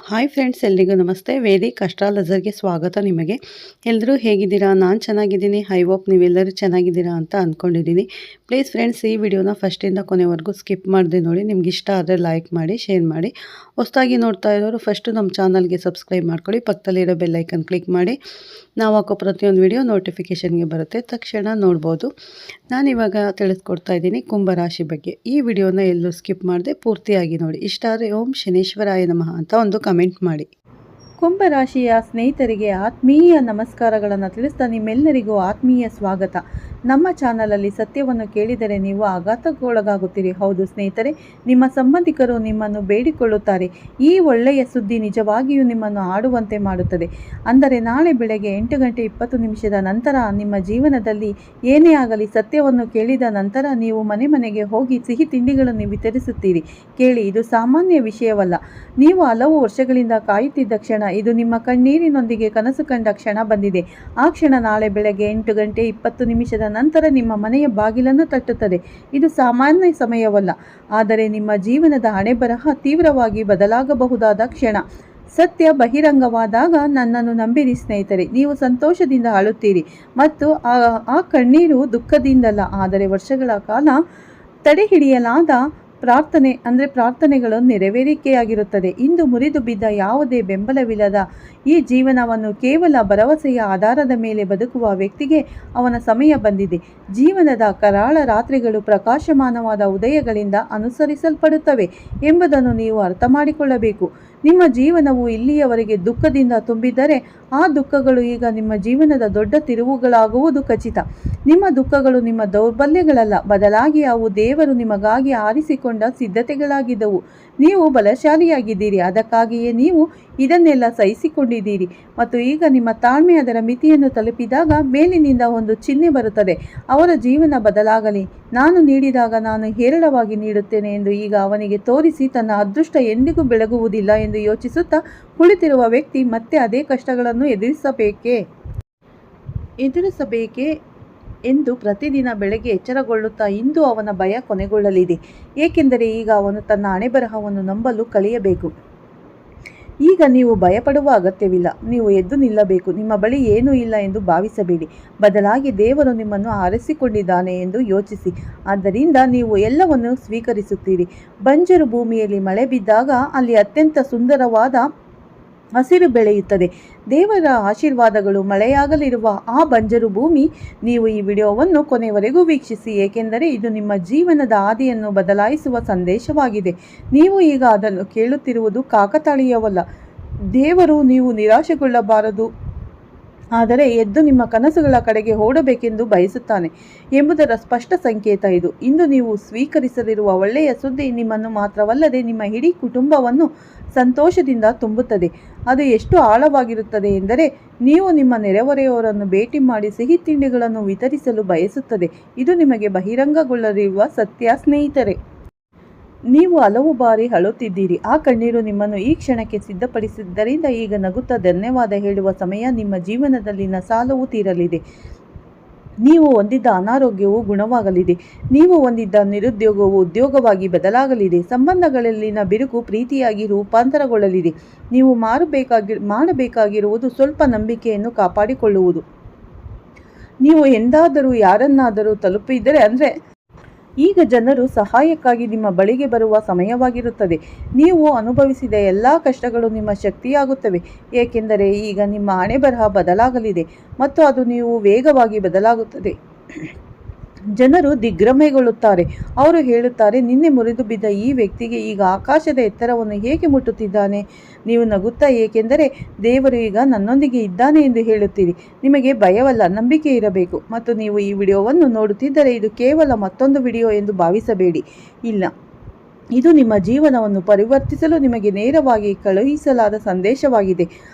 Hi friends, ಎಲ್ರಿಗೂ ನಮಸ್ತೆ. Vedic ಅಸ್ಟ್ರಾಲಜರ್ಗೆ ಸ್ವಾಗತ. ನಿಮಗೆ ಎಲ್ಲರೂ ಹೇಗಿದ್ದೀರಾ? ನಾನು ಚೆನ್ನಾಗಿದ್ದೀನಿ. ಐ ಹೋಪ್ ನೀವೆಲ್ಲರೂ ಚೆನ್ನಾಗಿದ್ದೀರಾ ಅಂತ ಅಂದ್ಕೊಂಡಿದ್ದೀನಿ. ಪ್ಲೀಸ್ ಫ್ರೆಂಡ್ಸ್, ಈ ವಿಡಿಯೋನ ಫಸ್ಟಿಂದ ಕೊನೆವರೆಗೂ ಸ್ಕಿಪ್ ಮಾಡದೆ ನೋಡಿ. ನಿಮ್ಗೆ ಇಷ್ಟ ಆದರೆ ಲೈಕ್ ಮಾಡಿ, ಶೇರ್ ಮಾಡಿ. ಹೊಸದಾಗಿ ನೋಡ್ತಾ ಇರೋರು ಫಸ್ಟು ನಮ್ಮ ಚಾನಲ್ಗೆ ಸಬ್ಸ್ಕ್ರೈಬ್ ಮಾಡ್ಕೊಳ್ಳಿ. ಪಕ್ಕದಲ್ಲಿರೋ ಬೆಲ್ಲೈಕನ್ ಕ್ಲಿಕ್ ಮಾಡಿ. ನಾವು ಹಾಕೋ ಪ್ರತಿಯೊಂದು ವಿಡಿಯೋ ನೋಟಿಫಿಕೇಷನ್ಗೆ ಬರುತ್ತೆ, ತಕ್ಷಣ ನೋಡ್ಬೋದು. ನಾನಿವಾಗ ತಿಳಿಸ್ಕೊಡ್ತಾ ಇದ್ದೀನಿ ಕುಂಭರಾಶಿ ಬಗ್ಗೆ. ಈ ವಿಡಿಯೋನ ಎಲ್ಲೂ ಸ್ಕಿಪ್ ಮಾಡದೆ ಪೂರ್ತಿಯಾಗಿ ನೋಡಿ. ಇಷ್ಟ ಆದರೆ ಓಂ ಶನೇಶ್ವರಾಯ ನಮಃ ಅಂತ ಒಂದು ಕಮೆಂಟ್ ಮಾಡಿ. ಕುಂಭರಾಶಿಯ ಸ್ನೇಹಿತರಿಗೆ ಆತ್ಮೀಯ ನಮಸ್ಕಾರಗಳನ್ನು ತಿಳಿಸ್ತಾ ನಿಮ್ಮೆಲ್ಲರಿಗೂ ಆತ್ಮೀಯ ಸ್ವಾಗತ. ನಮ್ಮ ಚಾನಲಲ್ಲಿ ಸತ್ಯವನ್ನು ಕೇಳಿದರೆ ನೀವು ಆಘಾತಕ್ಕೊಳಗಾಗುತ್ತೀರಿ. ಹೌದು ಸ್ನೇಹಿತರೆ, ನಿಮ್ಮ ಸಂಬಂಧಿಕರು ನಿಮ್ಮನ್ನು ಬೇಡಿಕೊಳ್ಳುತ್ತಾರೆ. ಈ ಒಳ್ಳೆಯ ಸುದ್ದಿ ನಿಜವಾಗಿಯೂ ನಿಮ್ಮನ್ನು ಆಡುವಂತೆ ಮಾಡುತ್ತದೆ. ಅಂದರೆ ನಾಳೆ ಬೆಳಗ್ಗೆ 8:20 ನಂತರ ನಿಮ್ಮ ಜೀವನದಲ್ಲಿ ಏನೇ ಆಗಲಿ ಸತ್ಯವನ್ನು ಕೇಳಿದ ನಂತರ ನೀವು ಮನೆ ಮನೆಗೆ ಹೋಗಿ ಸಿಹಿ ತಿಂಡಿಗಳನ್ನು ವಿತರಿಸುತ್ತೀರಿ. ಕೇಳಿ, ಇದು ಸಾಮಾನ್ಯ ವಿಷಯವಲ್ಲ. ನೀವು ಹಲವು ವರ್ಷಗಳಿಂದ ಕಾಯುತ್ತಿದ್ದ ಕ್ಷಣ ಇದು. ನಿಮ್ಮ ಕಣ್ಣೀರಿನೊಂದಿಗೆ ಕನಸು ಕಂಡ ಕ್ಷಣ ಬಂದಿದೆ. ಆ ಕ್ಷಣ ನಾಳೆ ಬೆಳಗ್ಗೆ 8:20 ನಂತರ ನಿಮ್ಮ ಮನೆಯ ಬಾಗಿಲನ್ನು ತಟ್ಟುತ್ತದೆ. ಇದು ಸಾಮಾನ್ಯ ಸಮಯವಲ್ಲ, ಆದರೆ ನಿಮ್ಮ ಜೀವನದ ಹಣೆಬರಹ ತೀವ್ರವಾಗಿ ಬದಲಾಗಬಹುದಾದ ಕ್ಷಣ. ಸತ್ಯ ಬಹಿರಂಗವಾದಾಗ ನನ್ನನ್ನು ನಂಬಿರಿ ಸ್ನೇಹಿತರೆ, ನೀವು ಸಂತೋಷದಿಂದ ಅಳುತ್ತೀರಿ. ಮತ್ತು ಆ ಕಣ್ಣೀರು ದುಃಖದಿಂದಲ್ಲ, ಆದರೆ ವರ್ಷಗಳ ಕಾಲ ತಡೆಹಿಡಿಯಲಾದ ಪ್ರಾರ್ಥನೆಗಳು ನೆರವೇರಿಕೆಯಾಗಿರುತ್ತದೆ. ಇಂದು ಮುರಿದು ಬಿದ್ದ ಯಾವುದೇ ಬೆಂಬಲವಿಲ್ಲದ ಈ ಜೀವನವನ್ನು ಕೇವಲ ಭರವಸೆಯ ಆಧಾರದ ಮೇಲೆ ಬದುಕುವ ವ್ಯಕ್ತಿಗೆ ಅವನ ಸಮಯ ಬಂದಿದೆ. ಜೀವನದ ಕರಾಳ ರಾತ್ರಿಗಳು ಪ್ರಕಾಶಮಾನವಾದ ಉದಯಗಳಿಂದ ಅನುಸರಿಸಲ್ಪಡುತ್ತವೆ ಎಂಬುದನ್ನು ನೀವು ಅರ್ಥ ಮಾಡಿಕೊಳ್ಳಬೇಕು. ನಿಮ್ಮ ಜೀವನವು ಇಲ್ಲಿಯವರೆಗೆ ದುಃಖದಿಂದ ತುಂಬಿದ್ದರೆ ಆ ದುಃಖಗಳು ಈಗ ನಿಮ್ಮ ಜೀವನದ ದೊಡ್ಡ ತಿರುವುಗಳಾಗುವುದು ಖಚಿತ. ನಿಮ್ಮ ದುಃಖಗಳು ನಿಮ್ಮ ದೌರ್ಬಲ್ಯಗಳಲ್ಲ, ಬದಲಾಗಿ ಅವು ದೇವರು ನಿಮಗಾಗಿ ಆರಿಸಿಕೊಂಡ ಸಿದ್ಧತೆಗಳಾಗಿದ್ದವು. ನೀವು ಬಲಶಾಲಿಯಾಗಿದ್ದೀರಿ, ಅದಕ್ಕಾಗಿಯೇ ನೀವು ಇದನ್ನೆಲ್ಲ ಸಹಿಸಿಕೊಂಡಿದ್ದೀರಿ. ಮತ್ತು ಈಗ ನಿಮ್ಮ ತಾಳ್ಮೆ ಅದರ ಮಿತಿಯನ್ನು ತಲುಪಿದಾಗ ಮೇಲಿನಿಂದ ಒಂದು ಚಿಹ್ನೆ ಬರುತ್ತದೆ. ಅವರ ಜೀವನ ಬದಲಾಗಲಿ, ನಾನು ನೀಡಿದಾಗ ನಾನು ಹೇರಳವಾಗಿ ನೀಡುತ್ತೇನೆ ಎಂದು ಈಗ ಅವನಿಗೆ ತೋರಿಸಿ ತನ್ನ ಅದೃಷ್ಟ ಎಂದಿಗೂ ಬೆಳಗುವುದಿಲ್ಲ ಎಂದು ಯೋಚಿಸುತ್ತಾ ಕುಳಿತಿರುವ ವ್ಯಕ್ತಿ ಮತ್ತೆ ಅದೇ ಕಷ್ಟಗಳನ್ನು ಎದುರಿಸಬೇಕೇ ಎಂದು ಪ್ರತಿದಿನ ಬೆಳಗ್ಗೆ ಎಚ್ಚರಗೊಳ್ಳುತ್ತಾ ಇಂದು ಅವನ ಭಯ ಕೊನೆಗೊಳ್ಳಲಿದೆ. ಏಕೆಂದರೆ ಈಗ ಅವನು ತನ್ನ ಹಣೆಬರಹವನ್ನು ನಂಬಲು ಕಲಿಯಬೇಕು. ಈಗ ನೀವು ಭಯಪಡುವ ಅಗತ್ಯವಿಲ್ಲ. ನೀವು ಎದ್ದು ನಿಲ್ಲಬೇಕು. ನಿಮ್ಮ ಬಳಿ ಏನೂ ಇಲ್ಲ ಎಂದು ಭಾವಿಸಬೇಡಿ. ಬದಲಾಗಿ ದೇವರು ನಿಮ್ಮನ್ನು ಆರಿಸಿಕೊಂಡಿದ್ದಾನೆ ಎಂದು ಯೋಚಿಸಿ. ಆದ್ದರಿಂದ ನೀವು ಎಲ್ಲವನ್ನು ಸ್ವೀಕರಿಸುತ್ತೀರಿ. ಬಂಜರು ಭೂಮಿಯಲ್ಲಿ ಮಳೆ ಬಿದ್ದಾಗ ಅಲ್ಲಿ ಅತ್ಯಂತ ಸುಂದರವಾದ ಹಸಿರು ಬೆಳೆಯುತ್ತದೆ. ದೇವರ ಆಶೀರ್ವಾದಗಳು ಮಳೆಯಾಗಲಿರುವ ಆ ಬಂಜರು ಭೂಮಿ. ನೀವು ಈ ವಿಡಿಯೋವನ್ನು ಕೊನೆವರೆಗೂ ವೀಕ್ಷಿಸಿ, ಏಕೆಂದರೆ ಇದು ನಿಮ್ಮ ಜೀವನದ ಹಾದಿಯನ್ನು ಬದಲಾಯಿಸುವ ಸಂದೇಶವಾಗಿದೆ. ನೀವು ಈಗ ಅದನ್ನು ಕೇಳುತ್ತಿರುವುದು ಕಾಕತಾಳೀಯವಲ್ಲ. ದೇವರು ನೀವು ನಿರಾಶೆಗೊಳ್ಳಬಾರದು, ಆದರೆ ಎದ್ದು ನಿಮ್ಮ ಕನಸುಗಳ ಕಡೆಗೆ ಓಡಬೇಕೆಂದು ಬಯಸುತ್ತಾನೆ ಎಂಬುದರ ಸ್ಪಷ್ಟ ಸಂಕೇತ ಇದು. ಇಂದು ನೀವು ಸ್ವೀಕರಿಸಲಿರುವ ಒಳ್ಳೆಯ ಸುದ್ದಿ ನಿಮ್ಮನ್ನು ಮಾತ್ರವಲ್ಲದೆ ನಿಮ್ಮ ಇಡೀ ಕುಟುಂಬವನ್ನು ಸಂತೋಷದಿಂದ ತುಂಬುತ್ತದೆ. ಅದು ಎಷ್ಟು ಆಳವಾಗಿರುತ್ತದೆ ಎಂದರೆ ನೀವು ನಿಮ್ಮ ನೆರೆಹೊರೆಯವರನ್ನು ಭೇಟಿ ಮಾಡಿ ಸಿಹಿ ತಿಂಡಿಗಳನ್ನು ವಿತರಿಸಲು ಬಯಸುತ್ತದೆ. ಇದು ನಿಮಗೆ ಬಹಿರಂಗಗೊಳ್ಳಲಿರುವ ಸತ್ಯ ಸ್ನೇಹಿತರೆ. ನೀವು ಹಲವು ಬಾರಿ ಅಳುತ್ತಿದ್ದೀರಿ. ಆ ಕಣ್ಣೀರು ನಿಮ್ಮನ್ನು ಈ ಕ್ಷಣಕ್ಕೆ ಸಿದ್ಧಪಡಿಸಿದ್ದರಿಂದ ಈಗ ನಗುತ್ತಾ ಧನ್ಯವಾದ ಹೇಳುವ ಸಮಯ. ನಿಮ್ಮ ಜೀವನದಲ್ಲಿನ ಸಾಲವು ತೀರಲಿದೆ. ನೀವು ಹೊಂದಿದ್ದ ಅನಾರೋಗ್ಯವು ಗುಣವಾಗಲಿದೆ. ನೀವು ಹೊಂದಿದ್ದ ನಿರುದ್ಯೋಗವು ಉದ್ಯೋಗವಾಗಿ ಬದಲಾಗಲಿದೆ. ಸಂಬಂಧಗಳಲ್ಲಿನ ಬಿರುಕು ಪ್ರೀತಿಯಾಗಿ ರೂಪಾಂತರಗೊಳ್ಳಲಿದೆ. ನೀವು ಮಾಡಬೇಕಾಗಿರುವುದು ಸ್ವಲ್ಪ ನಂಬಿಕೆಯನ್ನು ಕಾಪಾಡಿಕೊಳ್ಳುವುದು. ನೀವು ಎಂದಾದರೂ ಯಾರನ್ನಾದರೂ ತಲುಪಿದರೆ ಅಂದರೆ ಈಗ ಜನರು ಸಹಾಯಕ್ಕಾಗಿ ನಿಮ್ಮ ಬಳಿಗೆ ಬರುವ ಸಮಯವಾಗಿರುತ್ತದೆ. ನೀವು ಅನುಭವಿಸಿದ ಎಲ್ಲ ಕಷ್ಟಗಳು ನಿಮ್ಮ ಶಕ್ತಿಯಾಗುತ್ತವೆ, ಏಕೆಂದರೆ ಈಗ ನಿಮ್ಮ ಹಣೆಬರಹ ಬದಲಾಗಲಿದೆ ಮತ್ತು ಅದು ನೀವು ವೇಗವಾಗಿ ಬದಲಾಗುತ್ತದೆ. ಜನರು ದಿಗ್ಭ್ರಮೆಗೊಳ್ಳುತ್ತಾರೆ. ಅವರು ಹೇಳುತ್ತಾರೆ, ನಿನ್ನೆ ಮುರಿದು ಬಿದ್ದ ಈ ವ್ಯಕ್ತಿಗೆ ಈಗ ಆಕಾಶದ ಎತ್ತರವನ್ನು ಹೇಗೆ ಮುಟ್ಟುತ್ತಿದ್ದಾನೆ? ನೀವು ನಗುತ್ತಾ, ಏಕೆಂದರೆ ದೇವರು ಈಗ ನನ್ನೊಂದಿಗೆ ಇದ್ದಾನೆ ಎಂದು ಹೇಳುತ್ತೀರಿ. ನಿಮಗೆ ಭಯವಲ್ಲ, ನಂಬಿಕೆ ಇರಬೇಕು. ಮತ್ತು ನೀವು ಈ ವಿಡಿಯೋವನ್ನು ನೋಡುತ್ತಿದ್ದರೆ ಇದು ಕೇವಲ ಮತ್ತೊಂದು ವಿಡಿಯೋ ಎಂದು ಭಾವಿಸಬೇಡಿ. ಇಲ್ಲ, ಇದು ನಿಮ್ಮ ಜೀವನವನ್ನು ಪರಿವರ್ತಿಸಲು ನಿಮಗೆ ನೇರವಾಗಿ ಕಳುಹಿಸಲಾದ ಸಂದೇಶವಾಗಿದೆ.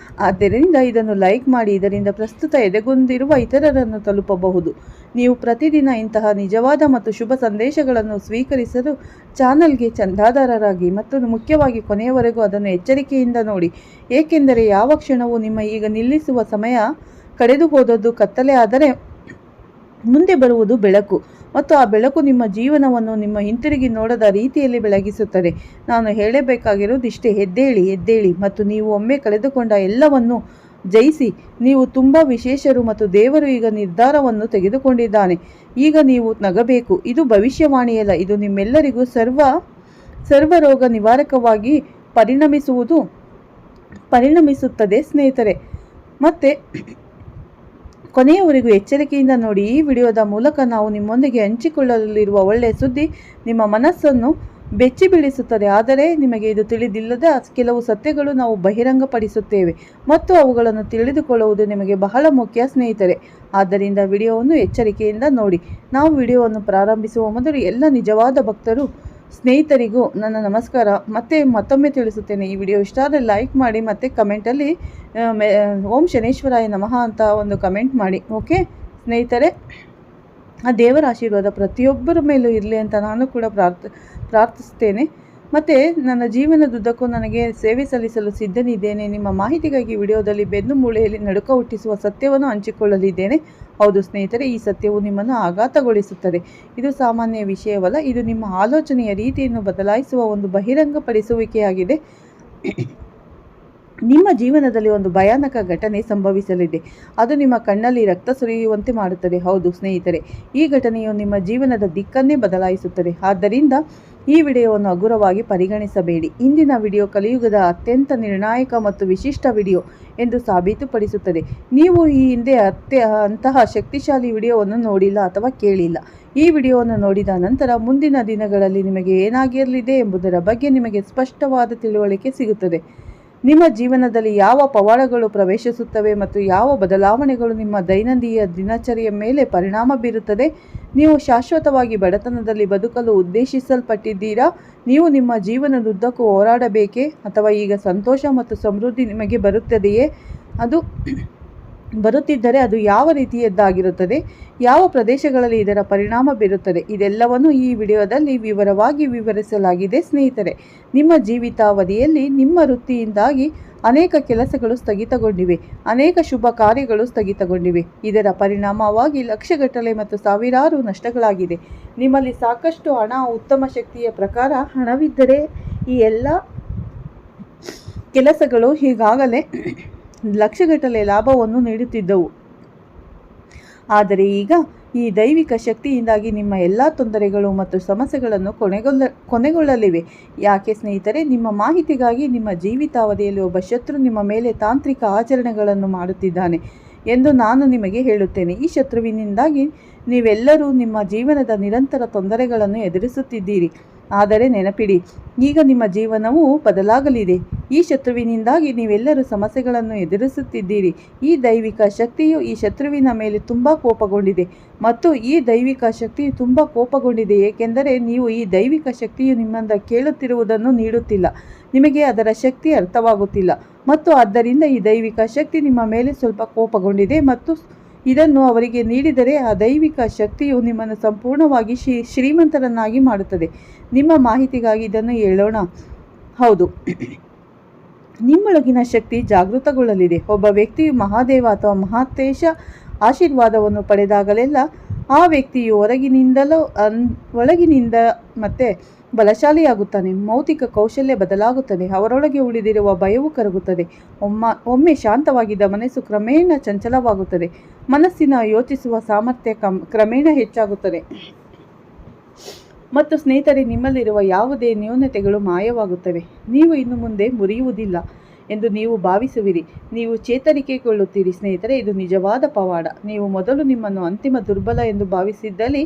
ಆದ್ದರಿಂದ ಇದನ್ನು ಲೈಕ್ ಮಾಡಿ. ಇದರಿಂದ ಪ್ರಸ್ತುತ ಎದೆಗುಂದಿರುವ ಇತರರನ್ನು ತಲುಪಬಹುದು. ನೀವು ಪ್ರತಿದಿನ ಇಂತಹ ನಿಜವಾದ ಮತ್ತು ಶುಭ ಸಂದೇಶಗಳನ್ನು ಸ್ವೀಕರಿಸಲು ಚಾನಲ್ಗೆ ಚಂದಾದಾರರಾಗಿ ಮತ್ತು ಮುಖ್ಯವಾಗಿ ಕೊನೆಯವರೆಗೂ ಅದನ್ನು ಎಚ್ಚರಿಕೆಯಿಂದ ನೋಡಿ. ಏಕೆಂದರೆ ಯಾವ ಕ್ಷಣವೂ ನಿಮ್ಮ ಈಗ ನಿಲ್ಲಿಸುವ ಸಮಯ. ಕಳೆದು ಹೋದದ್ದು ಕತ್ತಲೆ ಆದರೆ ಮುಂದೆ ಬರುವುದು ಬೆಳಕು. ಮತ್ತು ಆ ಬೆಳಕು ನಿಮ್ಮ ಜೀವನವನ್ನು ನಿಮ್ಮ ಹಿಂತಿರುಗಿ ನೋಡದ ರೀತಿಯಲ್ಲಿ ಬೆಳಗಿಸುತ್ತದೆ. ನಾನು ಹೇಳಬೇಕಾಗಿರೋದು ಇಷ್ಟೇ, ಎದ್ದೇಳಿ ಎದ್ದೇಳಿ ಮತ್ತು ನೀವು ಒಮ್ಮೆ ಕಳೆದುಕೊಂಡ ಎಲ್ಲವನ್ನು ಜಯಿಸಿ. ನೀವು ತುಂಬ ವಿಶೇಷರು ಮತ್ತು ದೇವರು ಈಗ ನಿರ್ಧಾರವನ್ನು ತೆಗೆದುಕೊಂಡಿದ್ದಾನೆ. ಈಗ ನೀವು ನಗಬೇಕು. ಇದು ಭವಿಷ್ಯವಾಣಿಯಲ್ಲ, ಇದು ನಿಮ್ಮೆಲ್ಲರಿಗೂ ಸರ್ವರೋಗ ನಿವಾರಕವಾಗಿ ಪರಿಣಮಿಸುತ್ತದೆ ಸ್ನೇಹಿತರೆ. ಮತ್ತೆ ಕೊನೆಯವರೆಗೂ ಎಚ್ಚರಿಕೆಯಿಂದ ನೋಡಿ. ಈ ವಿಡಿಯೋದ ಮೂಲಕ ನಾವು ನಿಮ್ಮೊಂದಿಗೆ ಹಂಚಿಕೊಳ್ಳಲಿರುವ ಒಳ್ಳೆಯ ಸುದ್ದಿ ನಿಮ್ಮ ಮನಸ್ಸನ್ನು ಬೆಚ್ಚಿ ಬೀಳಿಸುತ್ತದೆ. ಆದರೆ ನಿಮಗೆ ಇದು ತಿಳಿದಿಲ್ಲದ ಕೆಲವು ಸತ್ಯಗಳು ನಾವು ಬಹಿರಂಗಪಡಿಸುತ್ತೇವೆ ಮತ್ತು ಅವುಗಳನ್ನು ತಿಳಿದುಕೊಳ್ಳುವುದು ನಿಮಗೆ ಬಹಳ ಮುಖ್ಯ ಸ್ನೇಹಿತರೆ. ಆದ್ದರಿಂದ ವಿಡಿಯೋವನ್ನು ಎಚ್ಚರಿಕೆಯಿಂದ ನೋಡಿ. ನಾವು ವಿಡಿಯೋವನ್ನು ಪ್ರಾರಂಭಿಸುವ ಮೊದಲು ಎಲ್ಲ ನಿಜವಾದ ಭಕ್ತರು ಸ್ನೇಹಿತರಿಗೂ ನನ್ನ ನಮಸ್ಕಾರ. ಮತ್ತೊಮ್ಮೆ ತಿಳಿಸುತ್ತೇನೆ, ಈ ವಿಡಿಯೋ ಇಷ್ಟ ಆದರೆ ಲೈಕ್ ಮಾಡಿ ಮತ್ತು ಕಮೆಂಟಲ್ಲಿ ಓಂ ಶನೇಶ್ವರಾಯ ನಮಃ ಅಂತ ಒಂದು ಕಮೆಂಟ್ ಮಾಡಿ. ಓಕೆ ಸ್ನೇಹಿತರೆ, ಆ ದೇವರ ಆಶೀರ್ವಾದ ಪ್ರತಿಯೊಬ್ಬರ ಮೇಲೂ ಇರಲಿ ಅಂತ ನಾನು ಕೂಡ ಪ್ರಾರ್ಥಿಸ್ತೇನೆ. ಮತ್ತು ನನ್ನ ಜೀವನದುದ್ದಕ್ಕೂ ನನಗೆ ಸೇವೆ ಸಲ್ಲಿಸಲು ಸಿದ್ಧನಿದ್ದೇನೆ. ನಿಮ್ಮ ಮಾಹಿತಿಗಾಗಿ ವಿಡಿಯೋದಲ್ಲಿ ಬೆನ್ನು ಮೂಳೆಯಲ್ಲಿ ನಡುಕ ಹುಟ್ಟಿಸುವ ಸತ್ಯವನ್ನು ಹಂಚಿಕೊಳ್ಳಲಿದ್ದೇನೆ. ಹೌದು ಸ್ನೇಹಿತರೆ, ಈ ಸತ್ಯವು ನಿಮ್ಮನ್ನು ಆಘಾತಗೊಳಿಸುತ್ತದೆ. ಇದು ಸಾಮಾನ್ಯ ವಿಷಯವಲ್ಲ, ಇದು ನಿಮ್ಮ ಆಲೋಚನೆಯ ರೀತಿಯನ್ನು ಬದಲಾಯಿಸುವ ಒಂದು ಬಹಿರಂಗಪಡಿಸುವಿಕೆಯಾಗಿದೆ. ನಿಮ್ಮ ಜೀವನದಲ್ಲಿ ಒಂದು ಭಯಾನಕ ಘಟನೆ ಸಂಭವಿಸಲಿದೆ. ಅದು ನಿಮ್ಮ ಕಣ್ಣಲ್ಲಿ ರಕ್ತ ಸುರಿಯುವಂತೆ ಮಾಡುತ್ತದೆ. ಹೌದು ಸ್ನೇಹಿತರೆ, ಈ ಘಟನೆಯು ನಿಮ್ಮ ಜೀವನದ ದಿಕ್ಕನ್ನೇ ಬದಲಾಯಿಸುತ್ತದೆ. ಆದ್ದರಿಂದ ಈ ವಿಡಿಯೋವನ್ನು ಹಗುರವಾಗಿ ಪರಿಗಣಿಸಬೇಡಿ. ಇಂದಿನ ವಿಡಿಯೋ ಕಲಿಯುಗದ ಅತ್ಯಂತ ನಿರ್ಣಾಯಕ ಮತ್ತು ವಿಶಿಷ್ಟ ವಿಡಿಯೋ ಎಂದು ಸಾಬೀತುಪಡಿಸುತ್ತದೆ. ನೀವು ಈ ಹಿಂದೆ ಅಂತಹ ಶಕ್ತಿಶಾಲಿ ವಿಡಿಯೋವನ್ನು ನೋಡಿಲ್ಲ ಅಥವಾ ಕೇಳಿಲ್ಲ. ಈ ವಿಡಿಯೋವನ್ನು ನೋಡಿದ ನಂತರ ಮುಂದಿನ ದಿನಗಳಲ್ಲಿ ನಿಮಗೆ ಏನಾಗಿರಲಿದೆ ಎಂಬುದರ ಬಗ್ಗೆ ನಿಮಗೆ ಸ್ಪಷ್ಟವಾದ ತಿಳುವಳಿಕೆ ಸಿಗುತ್ತದೆ. ನಿಮ್ಮ ಜೀವನದಲ್ಲಿ ಯಾವ ಪವಾಡಗಳು ಪ್ರವೇಶಿಸುತ್ತವೆ ಮತ್ತು ಯಾವ ಬದಲಾವಣೆಗಳು ನಿಮ್ಮ ದೈನಂದಿನ ದಿನಚರಿಯ ಮೇಲೆ ಪರಿಣಾಮ ಬೀರುತ್ತದೆ. ನೀವು ಶಾಶ್ವತವಾಗಿ ಬಡತನದಲ್ಲಿ ಬದುಕಲು ಉದ್ದೇಶಿಸಲ್ಪಟ್ಟಿದ್ದೀರಾ? ನೀವು ನಿಮ್ಮ ಜೀವನದುದ್ದಕ್ಕೂ ಹೋರಾಡಬೇಕೇ? ಅಥವಾ ಈಗ ಸಂತೋಷ ಮತ್ತು ಸಮೃದ್ಧಿ ನಿಮಗೆ ಬರುತ್ತಿದ್ದರೆ ಅದು ಯಾವ ರೀತಿಯದ್ದಾಗಿರುತ್ತದೆ? ಯಾವ ಪ್ರದೇಶಗಳಲ್ಲಿ ಇದರ ಪರಿಣಾಮ ಬೀರುತ್ತದೆ? ಇದೆಲ್ಲವನ್ನು ಈ ವಿಡಿಯೋದಲ್ಲಿ ವಿವರವಾಗಿ ವಿವರಿಸಲಾಗಿದೆ ಸ್ನೇಹಿತರೆ. ನಿಮ್ಮ ಜೀವಿತಾವಧಿಯಲ್ಲಿ ನಿಮ್ಮ ವೃತ್ತಿಯಿಂದಾಗಿ ಅನೇಕ ಕೆಲಸಗಳು ಸ್ಥಗಿತಗೊಂಡಿವೆ, ಅನೇಕ ಶುಭ ಕಾರ್ಯಗಳು ಸ್ಥಗಿತಗೊಂಡಿವೆ. ಇದರ ಪರಿಣಾಮವಾಗಿ ಲಕ್ಷಗಟ್ಟಲೆ ಮತ್ತು ಸಾವಿರಾರು ನಷ್ಟಗಳಾಗಿದೆ. ನಿಮ್ಮಲ್ಲಿ ಸಾಕಷ್ಟು ಹಣ, ಉತ್ತಮ ಶಕ್ತಿಯ ಪ್ರಕಾರ ಹಣವಿದ್ದರೆ ಈ ಎಲ್ಲ ಕೆಲಸಗಳು ಈಗಾಗಲೇ ಲಕ್ಷಗಟ್ಟಲೆ ಲಾಭವನ್ನು ನೀಡುತ್ತಿದ್ದವು. ಆದರೆ ಈಗ ಈ ದೈವಿಕ ಶಕ್ತಿಯಿಂದಾಗಿ ನಿಮ್ಮ ಎಲ್ಲ ತೊಂದರೆಗಳು ಮತ್ತು ಸಮಸ್ಯೆಗಳನ್ನು ಕೊನೆಗೊಳ್ಳಲಿವೆ. ಯಾಕೆ ಸ್ನೇಹಿತರೆ? ನಿಮ್ಮ ಮಾಹಿತಿಗಾಗಿ ನಿಮ್ಮ ಜೀವಿತಾವಧಿಯಲ್ಲಿ ಒಬ್ಬ ಶತ್ರು ನಿಮ್ಮ ಮೇಲೆ ತಾಂತ್ರಿಕ ಆಚರಣೆಗಳನ್ನು ಮಾಡುತ್ತಿದ್ದಾನೆ ಎಂದು ನಾನು ನಿಮಗೆ ಹೇಳುತ್ತೇನೆ. ಈ ಶತ್ರುವಿನಿಂದಾಗಿ ನೀವೆಲ್ಲರೂ ನಿಮ್ಮ ಜೀವನದ ನಿರಂತರ ತೊಂದರೆಗಳನ್ನು ಎದುರಿಸುತ್ತಿದ್ದೀರಿ. ಆದರೆ ನೆನಪಿಡಿ, ಈಗ ನಿಮ್ಮ ಜೀವನವೂ ಬದಲಾಗಲಿದೆ. ಈ ಶತ್ರುವಿನಿಂದಾಗಿ ನೀವೆಲ್ಲರೂ ಸಮಸ್ಯೆಗಳನ್ನು ಎದುರಿಸುತ್ತಿದ್ದೀರಿ. ಈ ದೈವಿಕ ಶಕ್ತಿಯು ಈ ಶತ್ರುವಿನ ಮೇಲೆ ತುಂಬ ಕೋಪಗೊಂಡಿದೆ ಮತ್ತು ಈ ದೈವಿಕ ಶಕ್ತಿಯು ತುಂಬ ಕೋಪಗೊಂಡಿದೆ ಏಕೆಂದರೆ ನೀವು ಈ ದೈವಿಕ ಶಕ್ತಿಯು ನಿಮ್ಮಿಂದ ಕೇಳುತ್ತಿರುವುದನ್ನು ನೀಡುತ್ತಿಲ್ಲ. ನಿಮಗೆ ಅದರ ಶಕ್ತಿ ಅರ್ಥವಾಗುತ್ತಿಲ್ಲ ಮತ್ತು ಆದ್ದರಿಂದ ಈ ದೈವಿಕ ಶಕ್ತಿ ನಿಮ್ಮ ಮೇಲೆ ಸ್ವಲ್ಪ ಕೋಪಗೊಂಡಿದೆ ಮತ್ತು ಇದನ್ನು ಅವರಿಗೆ ನೀಡಿದರೆ ಆ ದೈವಿಕ ಶಕ್ತಿಯು ನಿಮ್ಮನ್ನು ಸಂಪೂರ್ಣವಾಗಿ ಶ್ರೀಮಂತರನ್ನಾಗಿ ಮಾಡುತ್ತದೆ. ನಿಮ್ಮ ಮಾಹಿತಿಗಾಗಿ ಇದನ್ನು ಹೇಳೋಣ. ಹೌದು, ನಿಮ್ಮೊಳಗಿನ ಶಕ್ತಿ ಜಾಗೃತಗೊಳ್ಳಲಿದೆ. ಒಬ್ಬ ವ್ಯಕ್ತಿಯು ಮಹಾದೇವ ಅಥವಾ ಮಹಾತೇಶ ಆಶೀರ್ವಾದವನ್ನು ಪಡೆದಾಗಲೆಲ್ಲ ಆ ವ್ಯಕ್ತಿಯು ಒಳಗಿನಿಂದ ಮತ್ತೆ ಬಲಶಾಲಿಯಾಗುತ್ತಾನೆ. ಮೌಖಿಕ ಕೌಶಲ್ಯ ಬದಲಾಗುತ್ತದೆ. ಅವರೊಳಗೆ ಉಳಿದಿರುವ ಭಯವು ಕರಗುತ್ತದೆ. ಒಮ್ಮೆ ಶಾಂತವಾಗಿದ್ದ ಮನಸ್ಸು ಕ್ರಮೇಣ ಚಂಚಲವಾಗುತ್ತದೆ. ಮನಸ್ಸಿನ ಯೋಚಿಸುವ ಸಾಮರ್ಥ್ಯ ಕ್ರಮೇಣ ಹೆಚ್ಚಾಗುತ್ತದೆ. ಮತ್ತು ಸ್ನೇಹಿತರೆ, ನಿಮ್ಮಲ್ಲಿರುವ ಯಾವುದೇ ನ್ಯೂನತೆಗಳು ಮಾಯವಾಗುತ್ತವೆ. ನೀವು ಇನ್ನು ಮುಂದೆ ಮುರಿಯುವುದಿಲ್ಲ ಎಂದು ನೀವು ಭಾವಿಸುವಿರಿ. ನೀವು ಚೇತರಿಕೆಗೊಳ್ಳುತ್ತೀರಿ. ಸ್ನೇಹಿತರೆ, ಇದು ನಿಜವಾದ ಪವಾಡ. ನೀವು ಮೊದಲು ನಿಮ್ಮನ್ನು ಅಂತಿಮ ದುರ್ಬಲ ಎಂದು ಭಾವಿಸಿದ್ದಲ್ಲಿ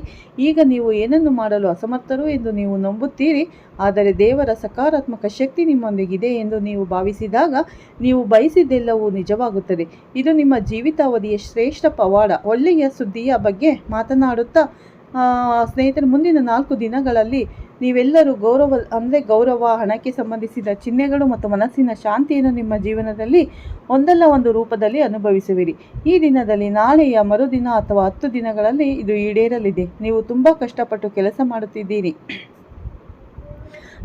ಈಗ ನೀವು ಏನನ್ನು ಮಾಡಲು ಅಸಮರ್ಥರು ಎಂದು ನೀವು ನಂಬುತ್ತೀರಿ. ಆದರೆ ದೇವರ ಸಕಾರಾತ್ಮಕ ಶಕ್ತಿ ನಿಮ್ಮೊಂದಿಗಿದೆ ಎಂದು ನೀವು ಭಾವಿಸಿದಾಗ ನೀವು ಬಯಸಿದ್ದೆಲ್ಲವೂ ನಿಜವಾಗುತ್ತದೆ. ಇದು ನಿಮ್ಮ ಜೀವಿತಾವಧಿಯ ಶ್ರೇಷ್ಠ ಪವಾಡ. ಒಳ್ಳೆಯ ಸುದ್ದಿಯ ಬಗ್ಗೆ ಮಾತನಾಡುತ್ತಾ ಸ್ನೇಹಿತರೆ, ಮುಂದಿನ 4 ದಿನಗಳಲ್ಲಿ ನೀವೆಲ್ಲರೂ ಗೌರವ, ಹಣಕ್ಕೆ ಸಂಬಂಧಿಸಿದ ಚಿಹ್ನೆಗಳು ಮತ್ತು ಮನಸ್ಸಿನ ಶಾಂತಿಯನ್ನು ನಿಮ್ಮ ಜೀವನದಲ್ಲಿ ಒಂದಲ್ಲ ಒಂದು ರೂಪದಲ್ಲಿ ಅನುಭವಿಸುವಿರಿ. ಈ ದಿನದಲ್ಲಿ, ನಾಳೆಯ ಮರುದಿನ ಅಥವಾ 10 ದಿನಗಳಲ್ಲಿ ಇದು ಈಡೇರಲಿದೆ. ನೀವು ತುಂಬ ಕಷ್ಟಪಟ್ಟು ಕೆಲಸ ಮಾಡುತ್ತಿದ್ದೀರಿ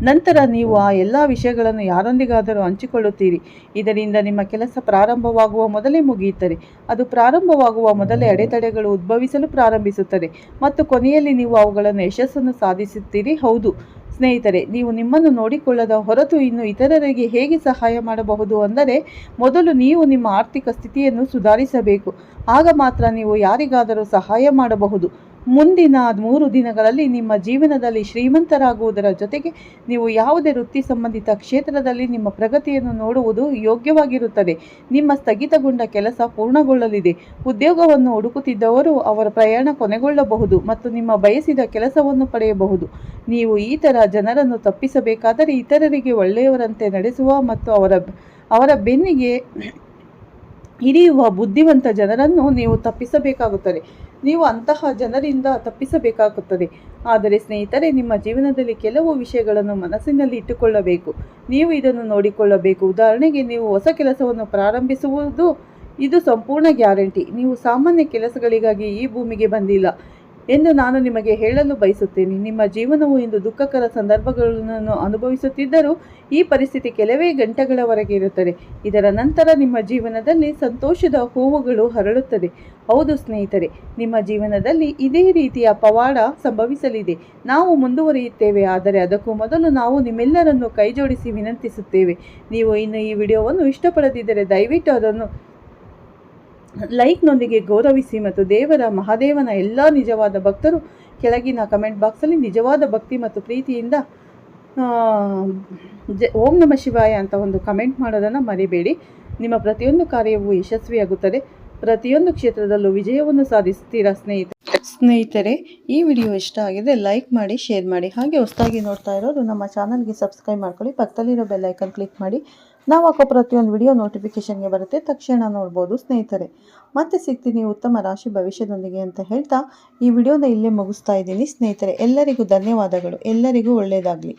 ನಂತರ ನೀವು ಆ ಎಲ್ಲ ವಿಷಯಗಳನ್ನು ಯಾರೊಂದಿಗಾದರೂ ಹಂಚಿಕೊಳ್ಳುತ್ತೀರಿ. ಇದರಿಂದ ನಿಮ್ಮ ಕೆಲಸ ಪ್ರಾರಂಭವಾಗುವ ಮೊದಲೇ ಮುಗಿಯುತ್ತದೆ. ಅದು ಪ್ರಾರಂಭವಾಗುವ ಮೊದಲೇ ಅಡೆತಡೆಗಳು ಉದ್ಭವಿಸಲು ಪ್ರಾರಂಭಿಸುತ್ತದೆ ಮತ್ತು ಕೊನೆಯಲ್ಲಿ ನೀವು ಅವುಗಳನ್ನು ಯಶಸ್ಸನ್ನು ಸಾಧಿಸುತ್ತೀರಿ. ಹೌದು ಸ್ನೇಹಿತರೆ, ನೀವು ನಿಮ್ಮನ್ನು ನೋಡಿಕೊಳ್ಳದ ಹೊರತು ಇನ್ನು ಇತರರಿಗೆ ಹೇಗೆ ಸಹಾಯ ಮಾಡಬಹುದು ಅಂದರೆ ಮೊದಲು ನೀವು ನಿಮ್ಮ ಆರ್ಥಿಕ ಸ್ಥಿತಿಯನ್ನು ಸುಧಾರಿಸಬೇಕು. ಆಗ ಮಾತ್ರ ನೀವು ಯಾರಿಗಾದರೂ ಸಹಾಯ ಮಾಡಬಹುದು. ಮುಂದಿನ 3 ದಿನಗಳಲ್ಲಿ ನಿಮ್ಮ ಜೀವನದಲ್ಲಿ ಶ್ರೀಮಂತರಾಗುವುದರ ಜೊತೆಗೆ ನೀವು ಯಾವುದೇ ವೃತ್ತಿ ಸಂಬಂಧಿತ ಕ್ಷೇತ್ರದಲ್ಲಿ ನಿಮ್ಮ ಪ್ರಗತಿಯನ್ನು ನೋಡುವುದು ಯೋಗ್ಯವಾಗಿರುತ್ತದೆ. ನಿಮ್ಮ ಸ್ಥಗಿತಗೊಂಡ ಕೆಲಸ ಪೂರ್ಣಗೊಳ್ಳಲಿದೆ. ಉದ್ಯೋಗವನ್ನು ಹುಡುಕುತ್ತಿದ್ದವರು ಅವರ ಪ್ರಯಾಣ ಕೊನೆಗೊಳ್ಳಬಹುದು ಮತ್ತು ನಿಮ್ಮ ಬಯಸಿದ ಕೆಲಸವನ್ನು ಪಡೆಯಬಹುದು. ನೀವು ಈ ಥರ ಜನರನ್ನು ತಪ್ಪಿಸಬೇಕಾದರೆ ಇತರರಿಗೆ ಒಳ್ಳೆಯವರಂತೆ ನಡೆಸುವ ಮತ್ತು ಅವರ ಬೆನ್ನಿಗೆ ಹಿಡಿಯುವ ಬುದ್ಧಿವಂತ ಜನರನ್ನು ನೀವು ತಪ್ಪಿಸಬೇಕಾಗುತ್ತದೆ. ನೀವು ಅಂತಹ ಜನರಿಂದ ತಪ್ಪಿಸಬೇಕಾಗುತ್ತದೆ. ಆದರೆ ಸ್ನೇಹಿತರೆ, ನಿಮ್ಮ ಜೀವನದಲ್ಲಿ ಕೆಲವು ವಿಷಯಗಳನ್ನು ಮನಸ್ಸಿನಲ್ಲಿ ಇಟ್ಟುಕೊಳ್ಳಬೇಕು. ನೀವು ಇದನ್ನು ನೋಡಿಕೊಳ್ಳಬೇಕು. ಉದಾಹರಣೆಗೆ, ನೀವು ಹೊಸ ಕೆಲಸವನ್ನು ಪ್ರಾರಂಭಿಸುವುದು ಇದು ಸಂಪೂರ್ಣ ಗ್ಯಾರಂಟಿ. ನೀವು ಸಾಮಾನ್ಯ ಕೆಲಸಗಳಿಗಾಗಿ ಈ ಭೂಮಿಗೆ ಬಂದಿಲ್ಲ ಎಂದು ನಾನು ನಿಮಗೆ ಹೇಳಲು ಬಯಸುತ್ತೇನೆ. ನಿಮ್ಮ ಜೀವನವು ಇಂದು ದುಃಖಕರ ಸಂದರ್ಭಗಳನ್ನು ಅನುಭವಿಸುತ್ತಿದ್ದರೂ ಈ ಪರಿಸ್ಥಿತಿ ಕೆಲವೇ ಗಂಟೆಗಳವರೆಗೆ ಇರುತ್ತದೆ. ಇದರ ನಂತರ ನಿಮ್ಮ ಜೀವನದಲ್ಲಿ ಸಂತೋಷದ ಹೂವುಗಳು ಹರಡುತ್ತದೆ. ಹೌದು ಸ್ನೇಹಿತರೆ, ನಿಮ್ಮ ಜೀವನದಲ್ಲಿ ಇದೇ ರೀತಿಯ ಪವಾಡ ಸಂಭವಿಸಲಿದೆ. ನಾವು ಮುಂದುವರಿಯುತ್ತೇವೆ, ಆದರೆ ಅದಕ್ಕೂ ಮೊದಲು ನಾವು ನಿಮ್ಮೆಲ್ಲರನ್ನು ಕೈಜೋಡಿಸಿ ವಿನಂತಿಸುತ್ತೇವೆ. ನೀವು ಇನ್ನು ಈ ವಿಡಿಯೋವನ್ನು ಇಷ್ಟಪಡದಿದ್ದರೆ ದಯವಿಟ್ಟು ಅದನ್ನು ಲೈಕ್ನೊಂದಿಗೆ ಗೌರವಿಸಿ ಮತ್ತು ಮಹಾದೇವನ ಎಲ್ಲ ನಿಜವಾದ ಭಕ್ತರು ಕೆಳಗಿನ ಕಮೆಂಟ್ ಬಾಕ್ಸಲ್ಲಿ ನಿಜವಾದ ಭಕ್ತಿ ಮತ್ತು ಪ್ರೀತಿಯಿಂದ ಓಂ ನಮಃ ಶಿವಾಯ ಅಂತ ಒಂದು ಕಮೆಂಟ್ ಮಾಡೋದನ್ನು ಮರಿಬೇಡಿ. ನಿಮ್ಮ ಪ್ರತಿಯೊಂದು ಕಾರ್ಯವೂ ಯಶಸ್ವಿಯಾಗುತ್ತದೆ. ಪ್ರತಿಯೊಂದು ಕ್ಷೇತ್ರದಲ್ಲೂ ವಿಜಯವನ್ನು ಸಾಧಿಸ್ತೀರಾ ಸ್ನೇಹಿತರೆ. ಈ ವಿಡಿಯೋ ಇಷ್ಟ ಆಗಿದೆ ಲೈಕ್ ಮಾಡಿ, ಶೇರ್ ಮಾಡಿ. ಹಾಗೆ ಹೊಸದಾಗಿ ನೋಡ್ತಾ ಇರೋರು ನಮ್ಮ ಚಾನಲ್ಗೆ ಸಬ್ಸ್ಕ್ರೈಬ್ ಮಾಡ್ಕೊಳ್ಳಿ. ಪಕ್ಕದಲ್ಲಿರೋ ಬೆಲ್ ಐಕನ್ ಕ್ಲಿಕ್ ಮಾಡಿ. ನಾವು ಹಾಕೋ ಪ್ರತಿಯೊಂದು ವಿಡಿಯೋ ನೋಟಿಫಿಕೇಷನ್ಗೆ ಬರುತ್ತೆ, ತಕ್ಷಣ ನೋಡ್ಬೋದು ಸ್ನೇಹಿತರೆ. ಮತ್ತೆ ಸಿಗ್ತೀನಿ ಉತ್ತಮ ರಾಶಿ ಭವಿಷ್ಯದೊಂದಿಗೆ ಅಂತ ಹೇಳ್ತಾ ಈ ವಿಡಿಯೋನ ಇಲ್ಲೇ ಮುಗಿಸ್ತಾ ಇದ್ದೀನಿ ಸ್ನೇಹಿತರೆ. ಎಲ್ಲರಿಗೂ ಧನ್ಯವಾದಗಳು. ಎಲ್ಲರಿಗೂ ಒಳ್ಳೆಯದಾಗಲಿ.